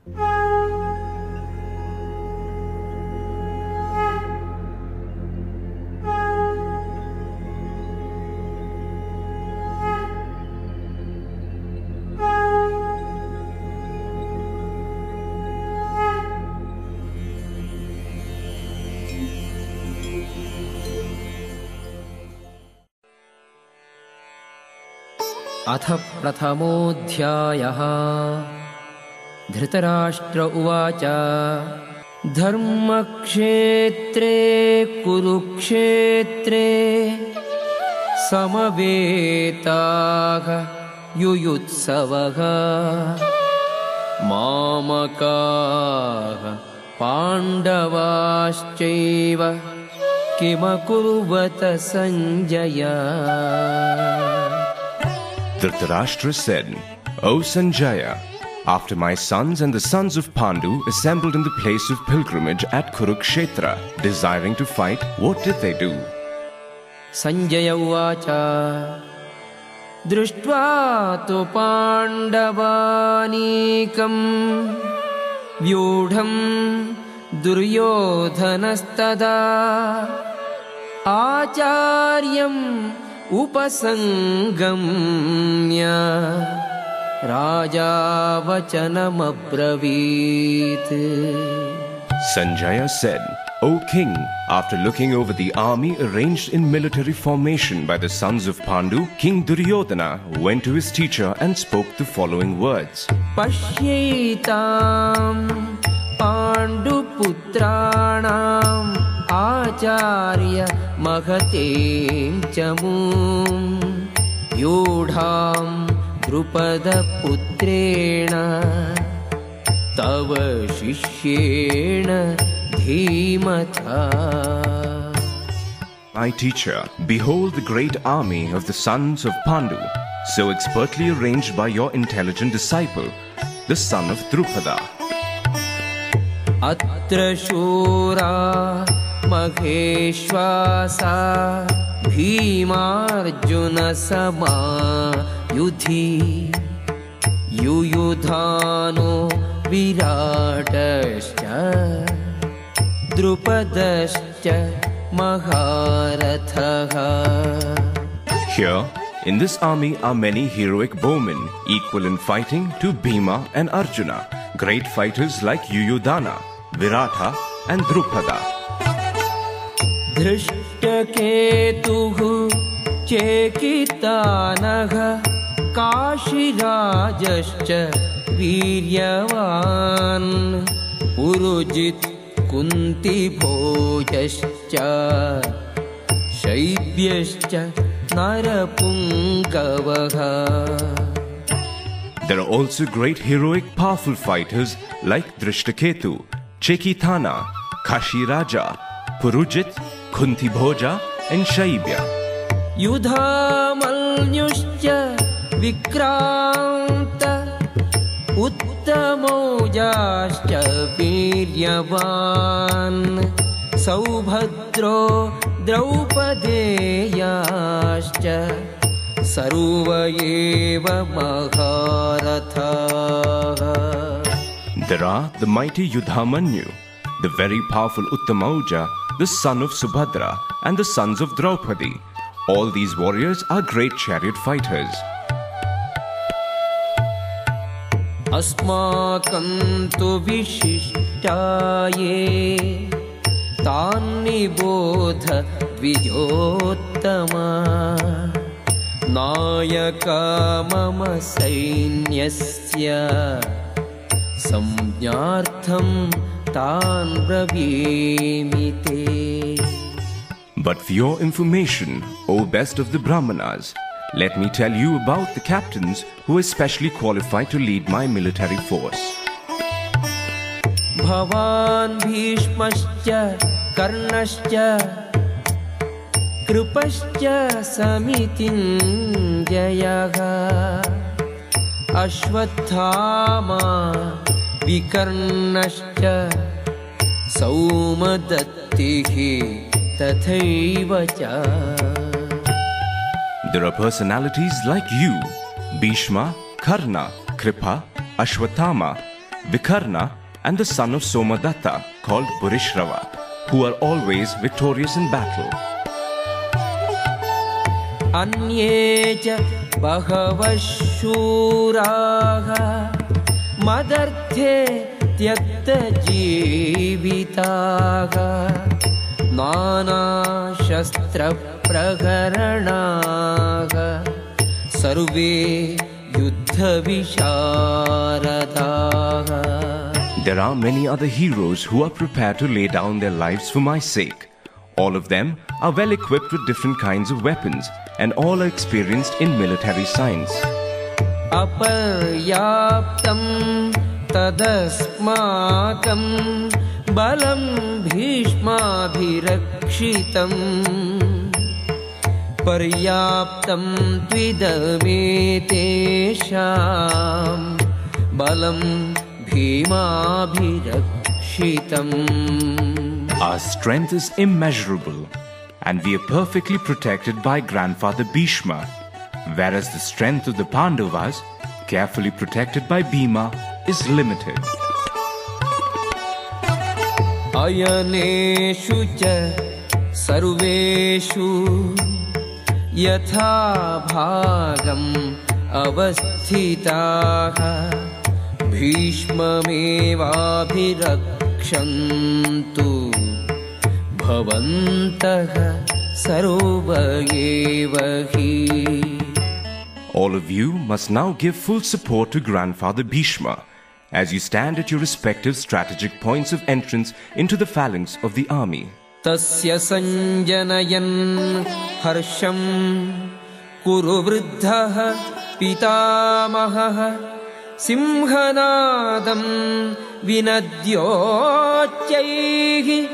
अथ प्रथमोऽध्यायः। धृतराष्ट्र उवाच धर्मक्षेत्रे कुरुक्षेत्रे समवेताः युयुत्सवः मामकाः पाण्डवाश्चैव किमकुर्वत Sanjaya. Dhritarashtra said, O Sanjaya, after my sons and the sons of Pandu assembled in the place of pilgrimage at Kurukshetra, desiring to fight, what did they do? Sanjaya uvacha drishtva tu pandavanekam vyudham duryodhanastada acharyam upasangamya raja vachanamabravit. Sanjaya said, O king, after looking over the army arranged in military formation by the sons of Pandu, King Duryodhana went to his teacher and spoke the following words. Pashyaitam Pandu putranam acharya mahatem chamum yudham drupada putrena tava shishyena dhimatha. My teacher, behold the great army of the sons of Pandu, so expertly arranged by your intelligent disciple, the son of Drupada. Atra shura maheshwasa bhimarjuna sama yudhi yuyudhano viratascha drupadascha maharathaha. Here, in this army are many heroic bowmen, equal in fighting to Bhima and Arjuna, great fighters like Yuyudhana, Virata and Drupada. Dhrishtaketuhu Chekitanaha Kashirajascha Viryavan Purujit Kunti Bhojascha Shaibyascha Narapungavaha. There are also great heroic powerful fighters like Drishtaketu, Chekithana, Kashiraja, Purujit, Kunti Bhoja and Shaibya. Yudhamanyuscha Vikranta Uttamojascha Viryavan Saubhadro Draupadeyascha Saruvayeva Maharathaha. There are the mighty Yudhamanyu, the very powerful Uttamaoja, the son of Subhadra, and the sons of Draupadi. All these warriors are great chariot fighters. Asmakam tu vishishtaye Tani bodha vijottama Nayaka mama sainyasya Samjnartham tan bravimite. But for your information, O best of the Brahmanas, let me tell you about the captains who are specially qualified to lead my military force. Bhavan Bhishmascha Karnascha Krupascha Samitinjayaha Ashwathama Vikarnascha Saumadattihi Tathaivacha. There are personalities like you, Bhishma, Karna, Kripa, Ashwathama, Vikarna, and the son of Somadatta called Purishrava, who are always victorious in battle. Anye cha bahavash shuraha madarthe tyakta jeevitaha nana shastra prakaranaha sarve yuddha visharadaha. There are many other heroes who are prepared to lay down their lives for my sake. All of them are well equipped with different kinds of weapons, and all are experienced in military science. Aparyaptam tadasmakam balam bhishmabhirakshitam paryaptam tvidametesham balam bhimabhirakshitam. Our strength is immeasurable, and we are perfectly protected by grandfather Bhishma, whereas the strength of the Pandavas, carefully protected by Bhima, is limited. Ayaneshu cha sarveshu yatha bhagam avasthitaha bhishmamevabhirakshantu bhavantaha sarvayevahi. All of you must now give full support to grandfather Bhishma as you stand at your respective strategic points of entrance into the phalanx of the army. Tasya sanjanayan harsham kuru vruddhaha pitamaha simhanadam vinadyochaihi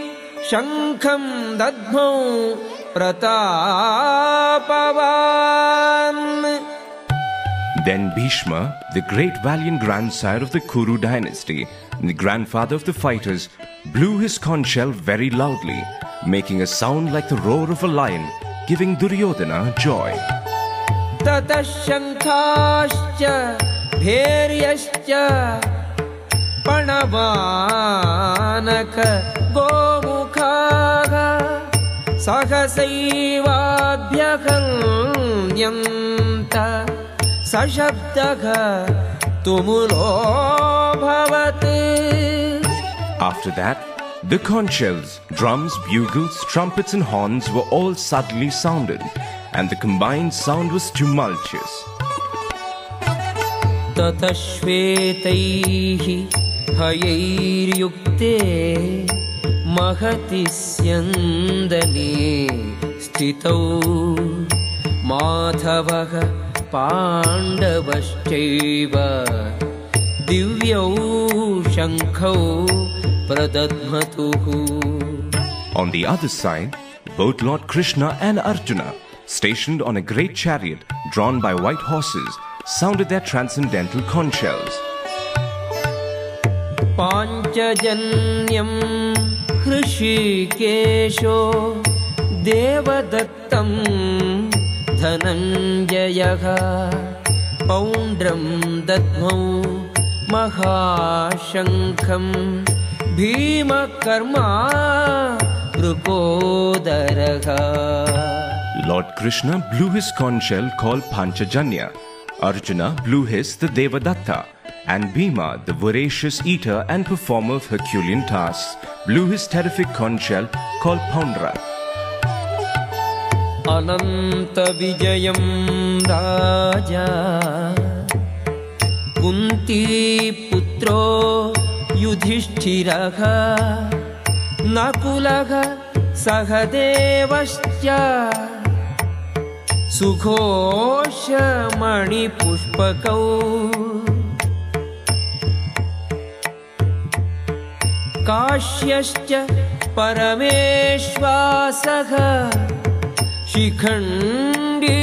shankham dadmau pratapavan. Then Bhishma, the great valiant grandsire of the Kuru dynasty and the grandfather of the fighters, blew his conch shell very loudly, making a sound like the roar of a lion, giving Duryodhana joy. Tatashankhascha bheryascha panavanaka gomukhaga sahasaivaabhyakanyanta sashabdaga tumulo bhavate. After that, the conch shells, drums, bugles, trumpets and horns were all suddenly sounded, and the combined sound was tumultuous. Tatashvetaihi hayairyukte mahati syandane stitau madhavaha pandavaschaiva divyau shankhau pradadmatuhu. On the other side, both Lord Krishna and Arjuna, stationed on a great chariot drawn by white horses, sounded their transcendental conch shells. Panchajanyam Hrishikesho Devadattam Dhananjayaha Poundram Dadmau Mahashankham Bhima Karma Rukodaraha. Lord Krishna blew his conch shell called Panchajanya. Arjuna blew his, the Devadatta, and Bhima, the voracious eater and performer of Herculean tasks, blew his terrific conch shell called Poundra. Ananta Vijayam Raja Kunti Putro Yudhishthiraha Nakulaha Sahadevascha Sughosha Mani Pushpakau Kashyascha Parameshwasaha Shikhandi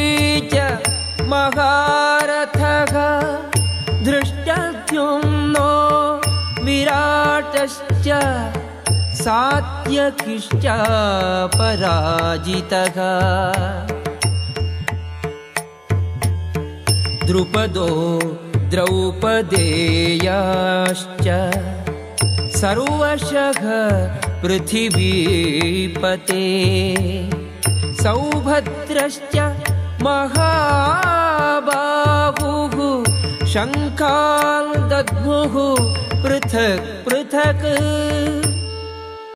Maharathaha Drishtadyumno Viratascha Satyakishcha Parajitaha Drupado द्रौपदेयाश्च सर्वशः पृथिवीपते सौभद्रश्च महाबाहुः शङ्खान् दद्मुः पृथक् पृथक्